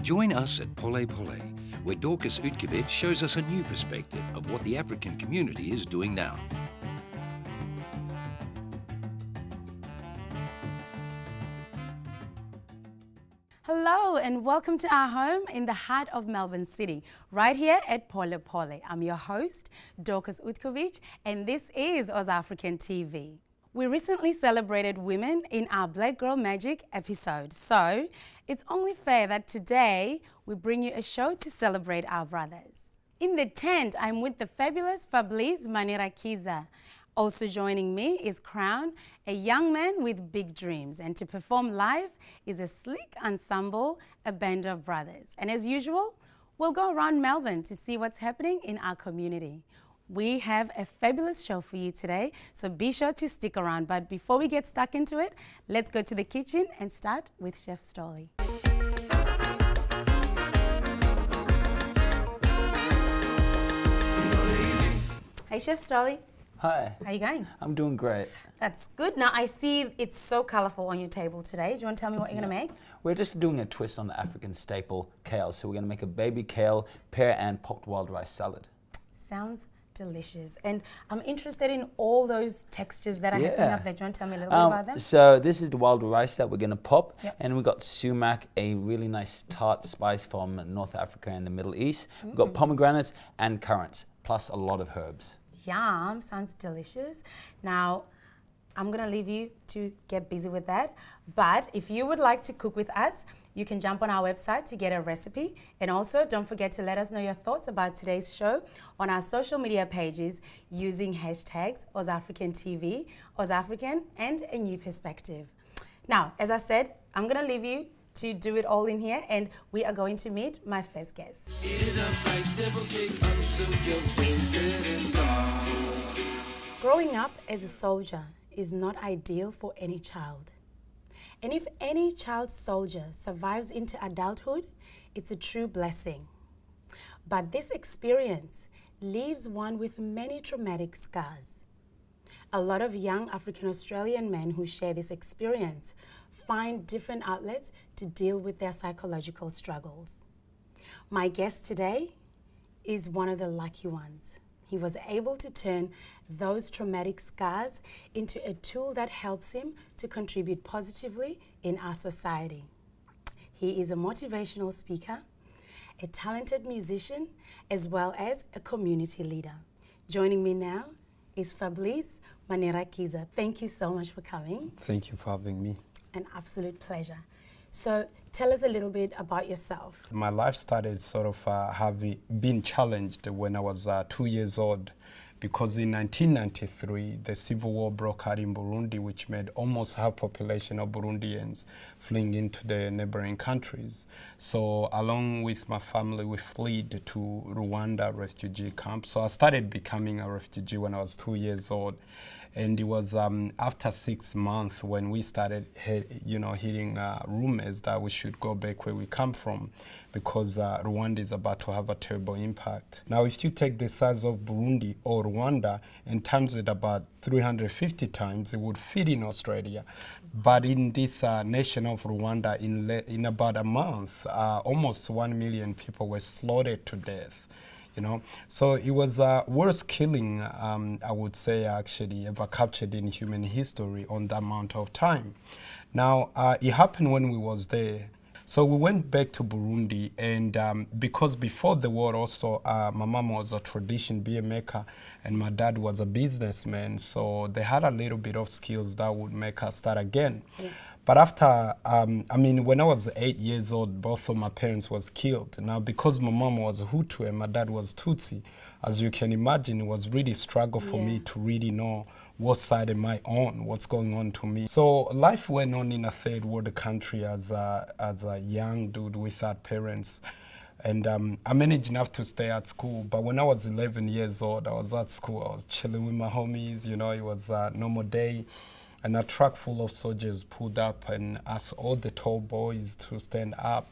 Join us at Pole Pole, where Dorcas Utkovic shows us a new perspective of what the African community is doing now. Hello and welcome to our home in the heart of Melbourne City, right here at Pole Pole. I'm your host, Dorcas Utkovic, and this is Oz African TV. We recently celebrated women in our Black Girl Magic episode, so it's only fair that today we bring you a show to celebrate our brothers. In the tent, I'm with the fabulous Fablice Manirakiza. Also joining me is Krown, a young man with big dreams, and to perform live is a sleek ensemble, a band of brothers. And as usual, we'll go around Melbourne to see what's happening in our community. We have a fabulous show for you today, so be sure to stick around. But before we get stuck into it, let's go to the kitchen and start with Chef Stolly. Hey, Chef Stolly. Hi. How are you going? I'm doing great. That's good. Now, I see it's so colorful on your table today. Do you want to tell me what you're going to make? We're just doing a twist on the African staple kale. So we're going to make a baby kale, pear and popped wild rice salad. Sounds delicious. And I'm interested in all those textures that are happening up there. Do you want to tell me a little bit about them? So this is the wild rice that we're going to pop. Yep. And we got sumac, a really nice tart spice from North Africa and the Middle East. We've got pomegranates and currants, plus a lot of herbs. Yum, sounds delicious. Now, I'm gonna leave you to get busy with that. But if you would like to cook with us, you can jump on our website to get a recipe. And also, don't forget to let us know your thoughts about today's show on our social media pages using hashtags OzAfricanTV, OzAfrican, and A New Perspective. Now, as I said, I'm gonna leave you to do it all in here, and we are going to meet my first guest. Growing up as a soldier is not ideal for any child. And if any child soldier survives into adulthood, it's a true blessing. But this experience leaves one with many traumatic scars. A lot of young African Australian men who share this experience find different outlets to deal with their psychological struggles. My guest today is one of the lucky ones. He was able to turn those traumatic scars into a tool that helps him to contribute positively in our society. He is a motivational speaker, a talented musician, as well as a community leader. Joining me now is Fablice Manirakiza. Thank you so much for coming. Thank you for having me. An absolute pleasure. So tell us a little bit about yourself. My life started sort of having been challenged when I was 2 years old, because in 1993 the civil war broke out in Burundi, which made almost half population of Burundians fleeing into the neighboring countries. So along with my family, we fled to Rwanda refugee camp. So I started becoming a refugee when I was 2 years old. And it was after 6 months when we started, hearing rumors that we should go back where we come from, because Rwanda is about to have a terrible impact. Now, if you take the size of Burundi or Rwanda and times it about 350 times, it would fit in Australia. But in this nation of Rwanda, in about a month, almost 1 million people were slaughtered to death. So it was worst killing, I would say, actually ever captured in human history on that amount of time. Now, it happened when we was there. So we went back to Burundi, and because before the war also, my mom was a tradition beer maker, and my dad was a businessman, so they had a little bit of skills that would make us start again. Yeah. But after, when I was 8 years old, both of my parents was killed. Now, because my mom was Hutu and my dad was Tutsi, as you can imagine, it was really struggle for me to really know what side am I on, what's going on to me. So life went on in a third world country as a young dude without parents. And I managed enough to stay at school. But when I was 11 years old, I was at school. I was chilling with my homies. It was a normal day. And a truck full of soldiers pulled up and asked all the tall boys to stand up.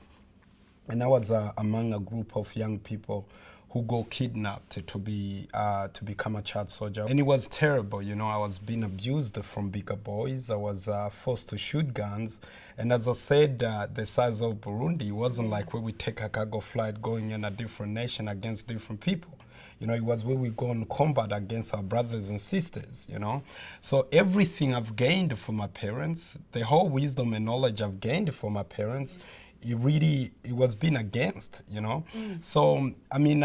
And I was among a group of young people who got kidnapped to become a child soldier. And it was terrible, you know. I was being abused from bigger boys. I was forced to shoot guns. And as I said, the size of Burundi wasn't like where we take a cargo flight going in a different nation against different people. You know, it was where we go on combat against our brothers and sisters, you know. So everything I've gained from my parents, the whole wisdom and knowledge I've gained from my parents, it was being against, you know. So, I mean,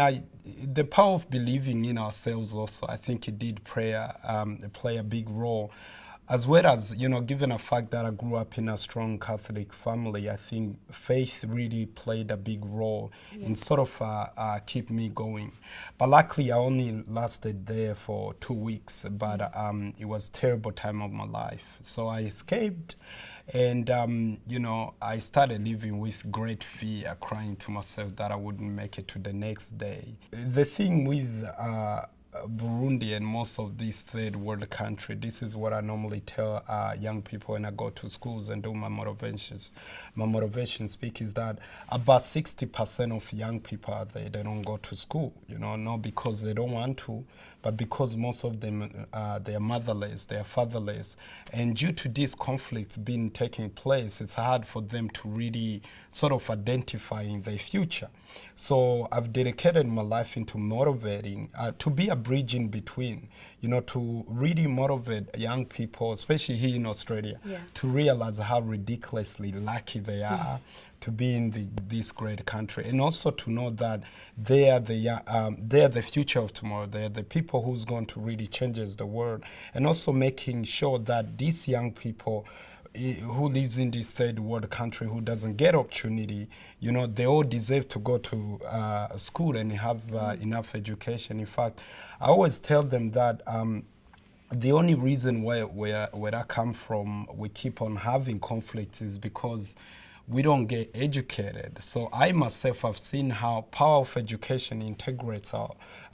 the power of believing in ourselves also, I think it did play a big role. As well as, you know, given the fact that I grew up in a strong Catholic family, I think faith really played a big role in sort of keep me going. But luckily, I only lasted there for 2 weeks, but it was a terrible time of my life. So I escaped, and, you know, I started living with great fear, crying to myself that I wouldn't make it to the next day. The thing with Burundi and most of these third world countries, this is what I normally tell young people when I go to schools and do my motivation speak, is that about 60% of young people out there, they don't go to school, you know, not because they don't want to, but because most of them, they are motherless, they are fatherless. And due to these conflicts being taking place, it's hard for them to really sort of identifying their future. So I've dedicated my life into motivating, to be a bridge in between, you know, to really motivate young people, especially here in Australia, to realize how ridiculously lucky they are to be in this great country, and also to know that they are the future of tomorrow. They are the people who's going to really change the world, and also making sure that these young people who lives in this third world country who doesn't get opportunity, you know, they all deserve to go to school and have enough education. In fact, I always tell them that the only reason where I come from, we keep on having conflicts is because we don't get educated. So I myself have seen how power of education integrates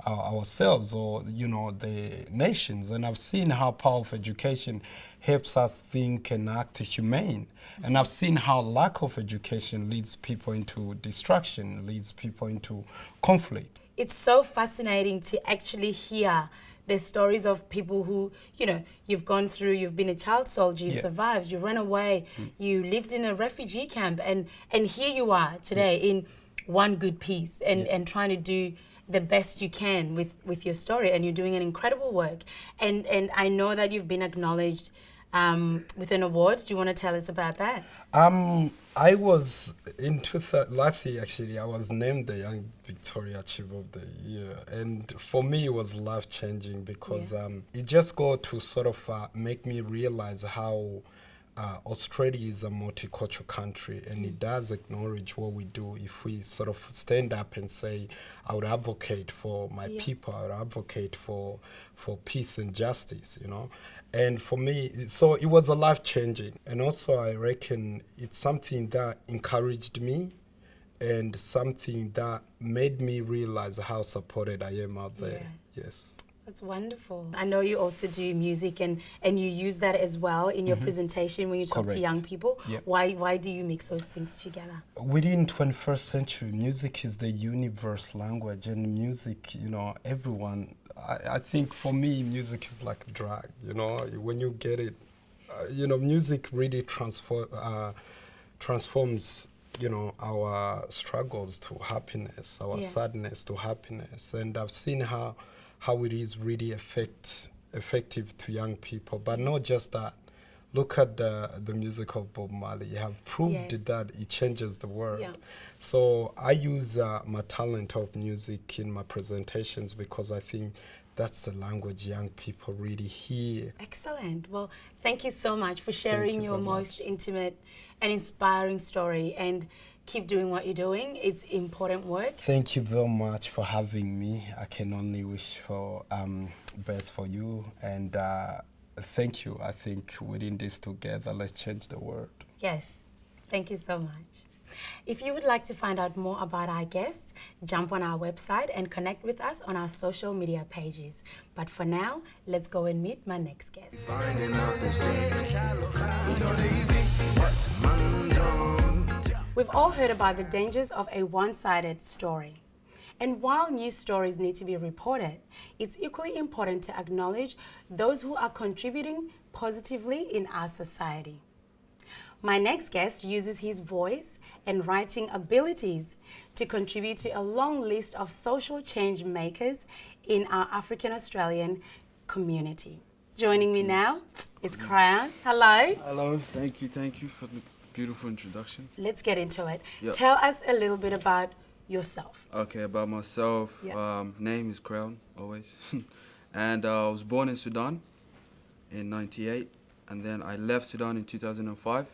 ourselves, or, you know, the nations. And I've seen how power of education helps us think and act humane. And I've seen how lack of education leads people into destruction, leads people into conflict. It's so fascinating to actually hear the stories of people who, you know, you've gone through, you've been a child soldier, you survived, you ran away, you lived in a refugee camp, and here you are today in one good piece and trying to do the best you can with your story, and you're doing an incredible work. And I know that you've been acknowledged with an award. Do you want to tell us about that? I was in last year, actually, I was named the Young Victoria Achiever of the Year. And for me, it was life-changing because it just got to sort of make me realize how Australia is a multicultural country, and it does acknowledge what we do. If we sort of stand up and say, I would advocate for my people, I would advocate for peace and justice, you know. And for me, so it was a life-changing. And also I reckon it's something that encouraged me and something that made me realize how supported I am out there. Yes. That's wonderful. I know you also do music, and you use that as well in your presentation when you talk to young people. Why do you mix those things together? Within 21st century, music is the universal language, and music, you know, everyone, I think for me, music is like a drug, you know, when you get it, you know, music really transforms, you know, our struggles to happiness, our sadness to happiness. And I've seen how it is really effective to young people. But not just that. Look at the music of Bob Marley. You have proved that it changes the world. So I use my talent of music in my presentations because I think that's the language young people really hear. Excellent. Well, thank you so much for sharing your most intimate and inspiring story, and keep doing what you're doing. It's important work. Thank you very much for having me. I can only wish for best for you, and thank you. I think within this together, let's change the world. Yes. Thank you so much. If you would like to find out more about our guests, jump on our website and connect with us on our social media pages. But for now, let's go and meet my next guest. We've all heard about the dangers of a one-sided story. And while news stories need to be reported, it's equally important to acknowledge those who are contributing positively in our society. My next guest uses his voice and writing abilities to contribute to a long list of social change makers in our African Australian community. Joining me now is Krown. Hello. Hello, thank you for the beautiful introduction. Let's get into it. Yep. Tell us a little bit about yourself. Okay, about myself, name is Krown, always. And I was born in Sudan in 98, and then I left Sudan in 2005,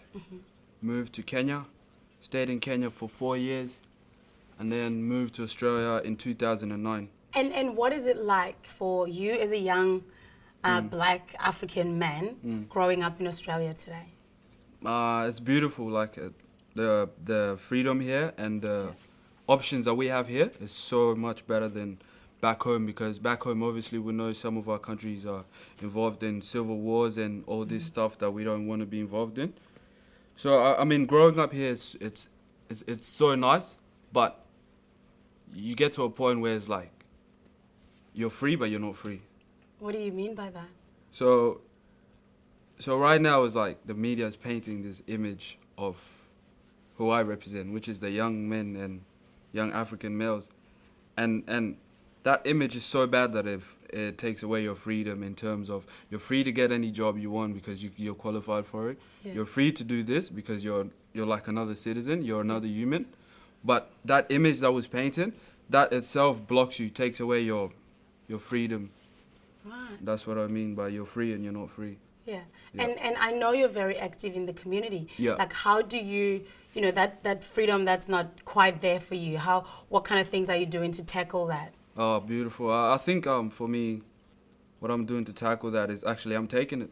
moved to Kenya, stayed in Kenya for 4 years, and then moved to Australia in 2009. And what is it like for you as a young black African man growing up in Australia today? It's beautiful, like the freedom here and the options that we have here is so much better than back home, because back home obviously we know some of our countries are involved in civil wars and all this stuff that we don't want to be involved in. So I mean, growing up here, it's so nice, but you get to a point where it's like you're free, but you're not free. What do you mean by that? So right now it's like the media is painting this image of who I represent, which is the young men and young African males, and that image is so bad that it takes away your freedom in terms of you're free to get any job you want because you're qualified for it. Yeah. You're free to do this because you're like another citizen, you're another human. But that image that was painted, that itself blocks you, takes away your freedom. Right. That's what I mean by you're free and you're not free. Yeah. Yeah. And I know you're very active in the community. Yeah. Like, how do you know, that freedom that's not quite there for you, what kind of things are you doing to tackle that? Oh, beautiful. I think for me, what I'm doing to tackle that is actually I'm taking it.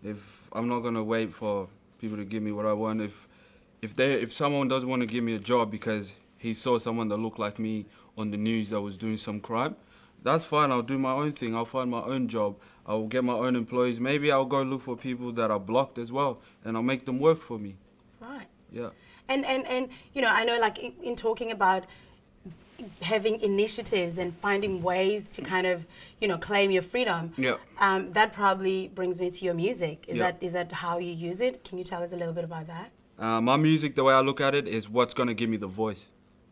If I'm not gonna wait for people to give me what I want, if someone doesn't want to give me a job because he saw someone that looked like me on the news that was doing some crime, that's fine. I'll do my own thing. I'll find my own job. I'll get my own employees. Maybe I'll go look for people that are blocked as well, and I'll make them work for me. Right. Yeah. And you know, I know, like, in talking about having initiatives and finding ways to kind of, you know, claim your freedom. Yeah. That probably brings me to your music. Is Yeah. that how you use it? Can you tell us a little bit about that? My music, the way I look at it, is what's gonna give me the voice.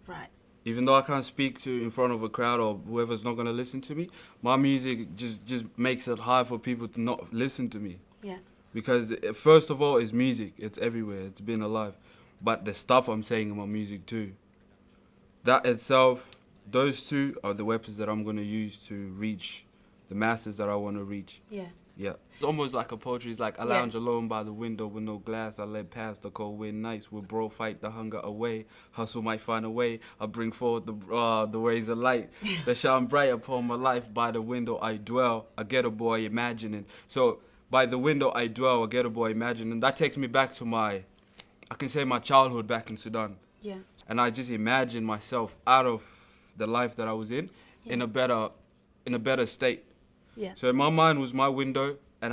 Right. Even though I can't speak to in front of a crowd or whoever's not gonna listen to me, my music just makes it hard for people to not listen to me. Yeah. Because first of all, it's music. It's everywhere. It's been alive. But the stuff I'm saying in my music too. That itself, those two are the weapons that I'm gonna use to reach the masses that I want to reach. Yeah. Yeah. It's almost like a poetry. It's like I lounge alone by the window with no glass. I let past the cold wind nights. With bro fight the hunger away. Hustle might find a way. I bring forward the rays of light that shine bright upon my life. By the window I dwell. A ghetto boy imagining. So by the window I dwell. A ghetto boy imagining. That takes me back to my childhood back in Sudan. Yeah. And I just imagine myself out of the life that I was in a better state. Yeah. So my mind was my window, and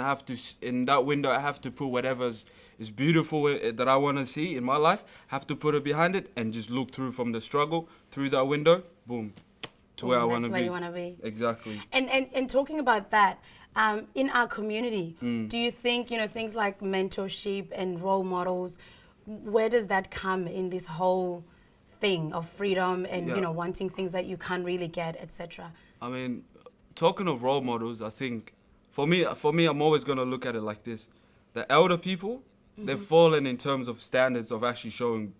in that window I have to put whatever is beautiful that I want to see in my life, have to put it behind it and just look through from the struggle through that window, boom, to where I want to be. That's where you want to be. Exactly. And talking about that, in our community, do you think, you know, things like mentorship and role models, where does that come in this whole thing of freedom and, you know, wanting things that you can't really get, etc.? I mean, talking of role models, I think for me, I'm always gonna look at it like this: the elder people, they've fallen in terms of standards of actually showing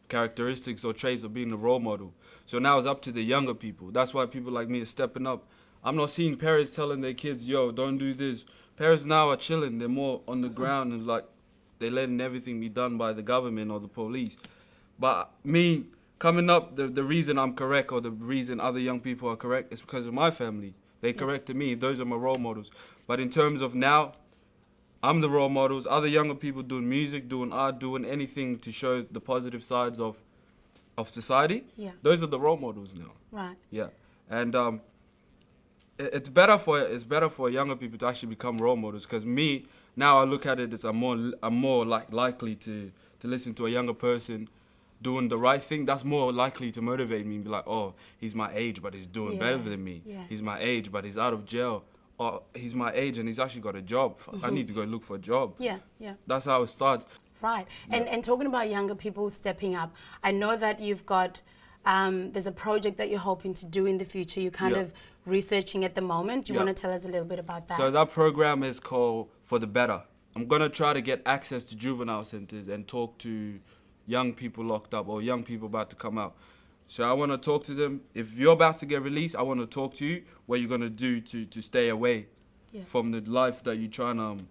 characteristics or traits of being a role model. So now it's up to the younger people. That's why people like me are stepping up. I'm not seeing parents telling their kids, "Yo, don't do this." Parents now are chilling. They're more on the ground and like they're letting everything be done by the government or the police. But me coming up, the reason I'm correct or the reason other young people are correct is because of my family. They corrected me. Those are my role models. But in terms of now, I'm the role models. Other younger people doing music, doing art, doing anything to show the positive sides of society. Yeah. Those are the role models now. Right. Yeah. And it's better for younger people to actually become role models, because me now I look at it as I'm more like likely to listen to a younger person doing the right thing, that's more likely to motivate me and be like, oh, he's my age, but he's doing better than me. Yeah. He's my age, but he's out of jail. Or he's my age and he's actually got a job. I need to go look for a job. Yeah, yeah. That's how it starts. Right. And talking about younger people stepping up, I know that you've got, there's a project that you're hoping to do in the future. You're kind of researching at the moment. Do you want to tell us a little bit about that? So that program is called For the Better. I'm going to try to get access to juvenile centers and talk to young people locked up or young people about to come out. So I want to talk to them. If you're about to get released, I want to talk to you what you're going to do to stay away from the life that you're trying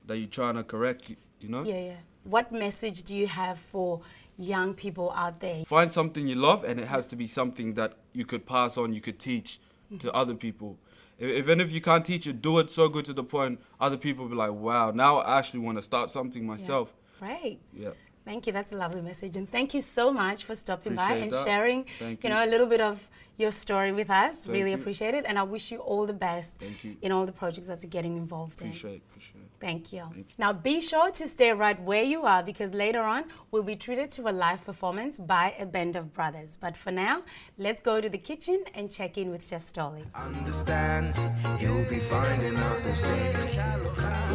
to correct, you know? Yeah, yeah. What message do you have for young people out there? Find something you love, and it has to be something that you could pass on, you could teach to other people. Even if you can't teach it, do it so good to the point other people will be like, wow, now I actually want to start something myself. Right. Yeah. Thank you. That's a lovely message. And thank you so much for stopping by and Appreciate that. sharing, Thank you you. know, a little bit of your story with us. Thank Really you. appreciate it. And I wish you all the best Thank you. in all the projects that you're getting involved in. Appreciate it. Thank you. Thank you. Now be sure to stay right where you are because later on we'll be treated to a live performance by a band of brothers. But for now, let's go to the kitchen and check in with Chef Stolly. Understand, you'll be finding out this thing.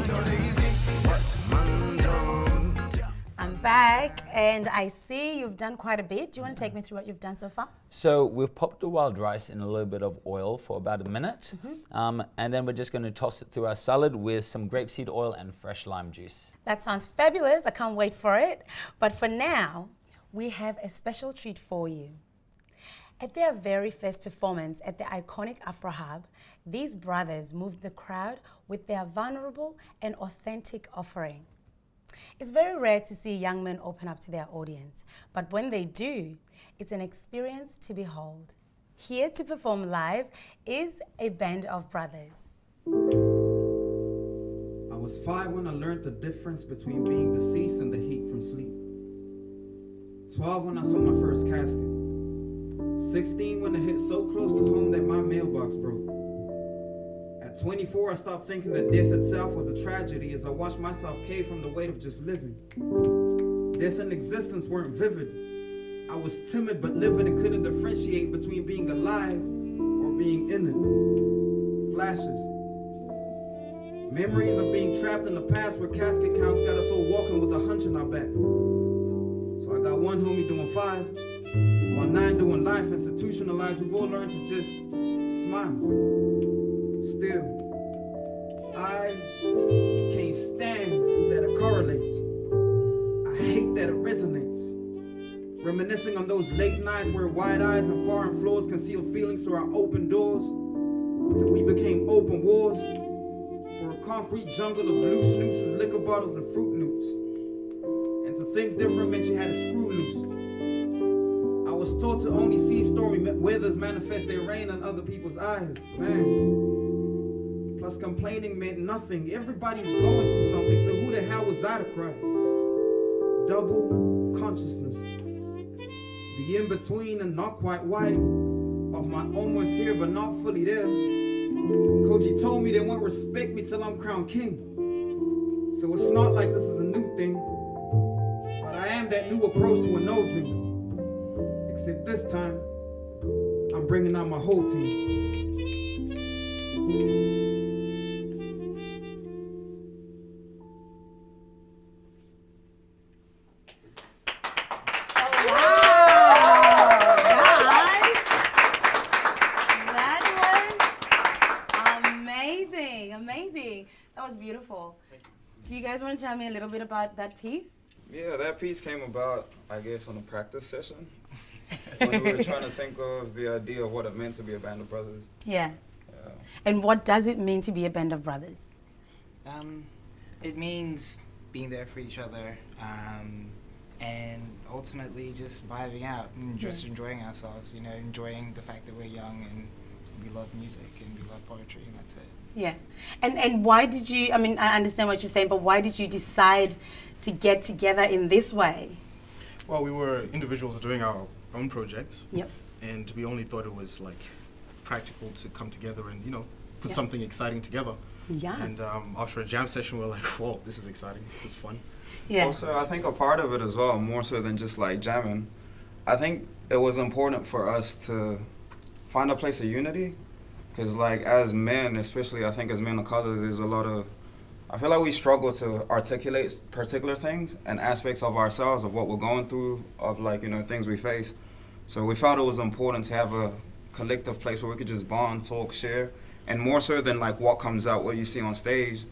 Not easy, but man don't. I'm back and I see you've done quite a bit. Do you want to take me through what you've done so far? So we've popped the wild rice in a little bit of oil for about a minute. And then we're just going to toss it through our salad with some grapeseed oil and fresh lime juice. That sounds fabulous. I can't wait for it. But for now, we have a special treat for you. At their very first performance at the iconic Afro Hub, these brothers moved the crowd with their vulnerable and authentic offering. It's very rare to see young men open up to their audience, but when they do, it's an experience to behold. Here to perform live is a band of brothers. I was 5 when I learned the difference between being deceased and the heat from sleep. 12 when I saw my first casket. 16 when it hit so close to home that my mailbox broke. At 24, I stopped thinking that death itself was a tragedy as I watched myself cave from the weight of just living. Death and existence weren't vivid. I was timid but livid and couldn't differentiate between being alive or being in it. Flashes. Memories of being trapped in the past where casket counts got us all walking with a hunch in our back. So I got one homie doing 5, while 9 doing life institutionalized. We've all learned to just smile. Still, I can't stand that it correlates. I hate that it resonates. Reminiscing on those late nights where wide eyes and foreign floors concealed feelings through our open doors, until we became open wars for a concrete jungle of loose nooses, liquor bottles, and Fruit Loops. And to think different meant you had to screw loose. I was taught to only see stormy weathers manifest their rain on other people's eyes. Man. Plus complaining meant nothing. Everybody's going through something, so who the hell was I to cry? Double consciousness. The in-between and not quite white of my almost here but not fully there. Koji told me they won't respect me till I'm crowned king. So it's not like this is a new thing, but I am that new approach to an old dream. Except this time, I'm bringing out my whole team. That was beautiful. Do you guys want to tell me a little bit about that piece? Yeah, that piece came about, I guess, on a practice session. When we were trying to think of the idea of what it meant to be a band of brothers. Yeah. And what does it mean to be a band of brothers? It means being there for each other and ultimately just vibing out and just enjoying ourselves, you know, enjoying the fact that we're young and we love music and we love poetry, and that's it. Yeah. And why did you, I mean, I understand what you're saying, but why did you decide to get together in this way? Well, we were individuals doing our own projects. Yep. And we only thought it was like practical to come together and, you know, put something exciting together. Yeah. And after a jam session, we were like, whoa, this is exciting, this is fun. Yeah. Also, I think a part of it as well, more so than just like jamming, I think it was important for us to find a place of unity. Because like as men, especially I think as men of color, there's a lot of, I feel like we struggle to articulate particular things and aspects of ourselves, of what we're going through, of like, you know, things we face. So we felt it was important to have a collective place where we could just bond, talk, share, and more so than like what comes out, what you see on stage,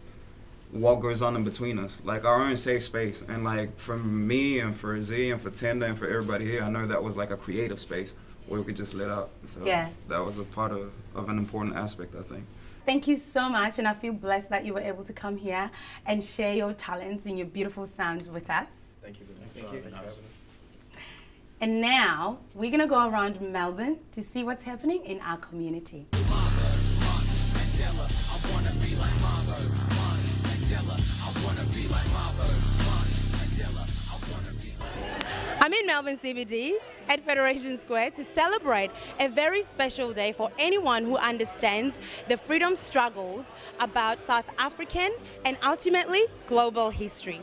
what goes on in between us, like our own safe space. And like for me and for Z and for Tenda and for everybody here, I know that was like a creative space where we could just let out. So Yeah. that was a part of an important aspect, I think. Thank you so much, and I feel blessed that you were able to come here and share your talents and your beautiful sounds with us. Thank you. And now, we're gonna go around Melbourne to see what's happening in our community. I'm in Melbourne CBD at Federation Square to celebrate a very special day for anyone who understands the freedom struggles about South African and ultimately global history.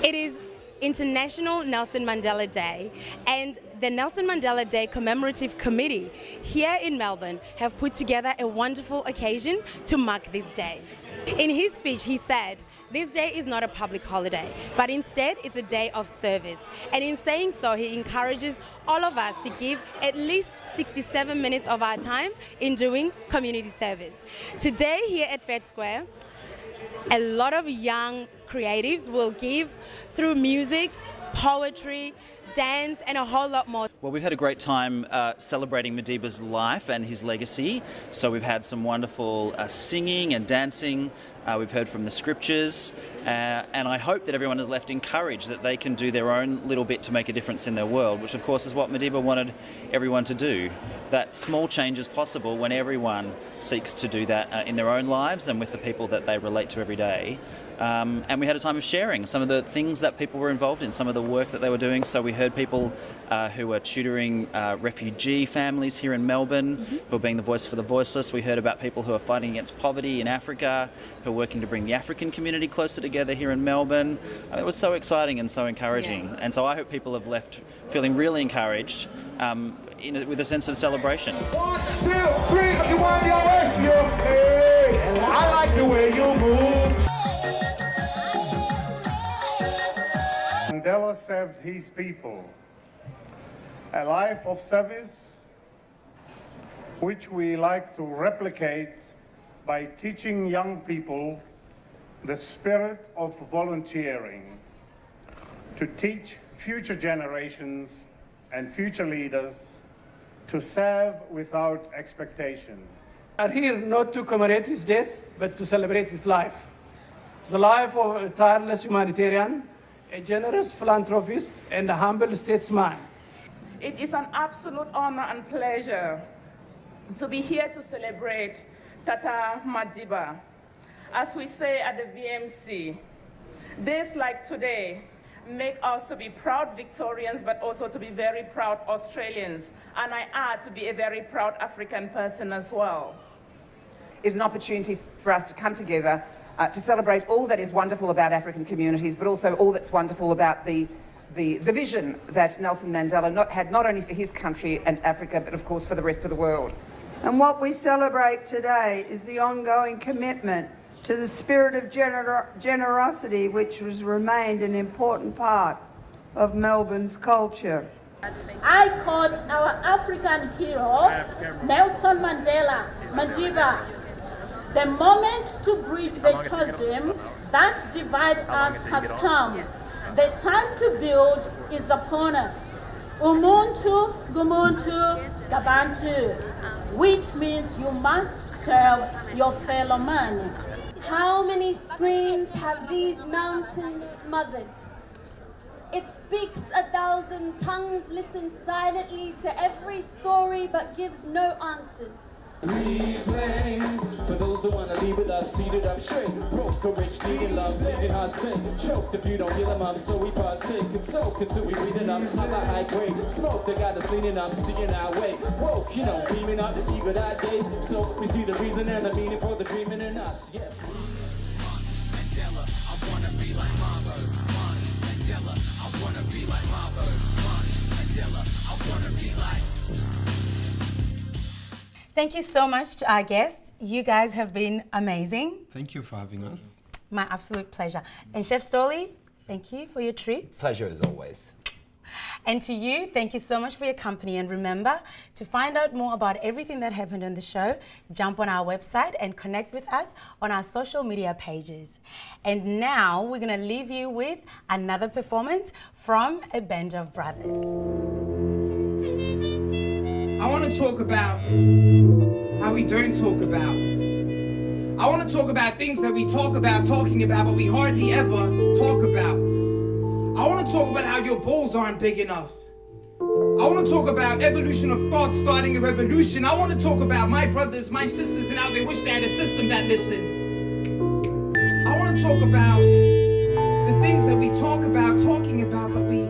It is International Nelson Mandela Day, and the Nelson Mandela Day Commemorative Committee here in Melbourne have put together a wonderful occasion to mark this day. In his speech, he said, this day is not a public holiday, but instead it's a day of service. And in saying so, he encourages all of us to give at least 67 minutes of our time in doing community service. Today here at Fed Square, a lot of young creatives will give through music, poetry, dance, and a whole lot more. Well, we've had a great time celebrating Madiba's life and his legacy. So we've had some wonderful singing and dancing. We've heard from the scriptures. And I hope that everyone is left encouraged that they can do their own little bit to make a difference in their world, which of course is what Madiba wanted everyone to do. That small change is possible when everyone seeks to do that in their own lives and with the people that they relate to every day. And we had a time of sharing some of the things that people were involved in, some of the work that they were doing. So we heard people who were tutoring refugee families here in Melbourne, who are being the voice for the voiceless. We heard about people who are fighting against poverty in Africa, who are working to bring the African community closer together here in Melbourne. It was so exciting and so encouraging. Yeah. And so I hope people have left feeling really encouraged with a sense of celebration. 1, 2, 3, you want your way, hey, I like the way you move. Mandela served his people, a life of service which we like to replicate by teaching young people the spirit of volunteering, to teach future generations and future leaders to serve without expectation. We are here not to commemorate his death, but to celebrate his life. The life of a tireless humanitarian, a generous philanthropist, and a humble statesman. It is an absolute honor and pleasure to be here to celebrate Tata Madiba. As we say at the VMC, days like today make us to be proud Victorians, but also to be very proud Australians, and I add to be a very proud African person as well. It's an opportunity for us to come together to celebrate all that is wonderful about African communities, but also all that's wonderful about the vision that Nelson Mandela had not only for his country and Africa, but of course for the rest of the world. And what we celebrate today is the ongoing commitment to the spirit of generosity, which has remained an important part of Melbourne's culture. I quote our African hero, Nelson Mandela, Madiba. The moment to bridge the chasm that divides us has come. The time to build is upon us. Umuntu, Gumuntu, Gabantu, which means you must serve your fellow man. How many screams have these mountains smothered? It speaks 1,000 tongues, listens silently to every story but gives no answers. Reclaim for those who wanna leave with us, seated up straight. Broke or rich, needing love, needing our state. Choked if you don't heal them up, so we partake and soak until we breathing up. I'm a high grade smoke that got us leaning up, seeing our way. Woke, you know, beaming up, even our days. So we see the reason and the meaning for the dreaming in us. Yes. Mandela, I wanna be like Mama. Mandela, I wanna be like Mama. Mandela, I wanna be like. Thank you so much to our guests. You guys have been amazing. Thank you for having us. My absolute pleasure. And Chef Stolly, thank you for your treats. Pleasure as always. And to you, thank you so much for your company. And remember, to find out more about everything that happened on the show, jump on our website and connect with us on our social media pages. And now we're going to leave you with another performance from a band of brothers. I want to talk about how we don't talk about. I want to talk about things that we talk about, talking about, but we hardly ever talk about. I want to talk about how your balls aren't big enough. I want to talk about evolution of thought starting a revolution. I want to talk about my brothers, my sisters, and how they wish they had a system that listened. I want to talk about the things that we talk about, talking about, but we